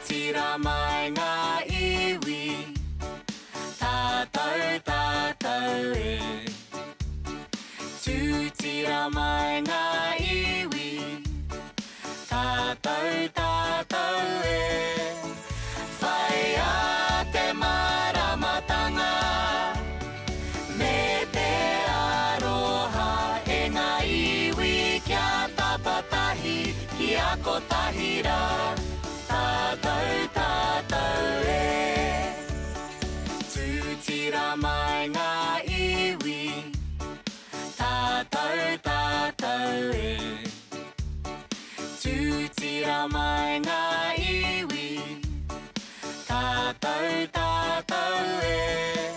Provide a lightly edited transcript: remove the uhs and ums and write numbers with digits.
tira mai ngā iwi, tātou tātou e. Tūtira mai ngā iwi, tātou tātou e. Whai a te maramatanga, me te aroha e ngā iwi kia tapatahi ki a kotahira, tātou tātou e. Tūtira mai ngā iwi, tātou tātou e. Tūtira mai ngā iwi, tātou tātou e.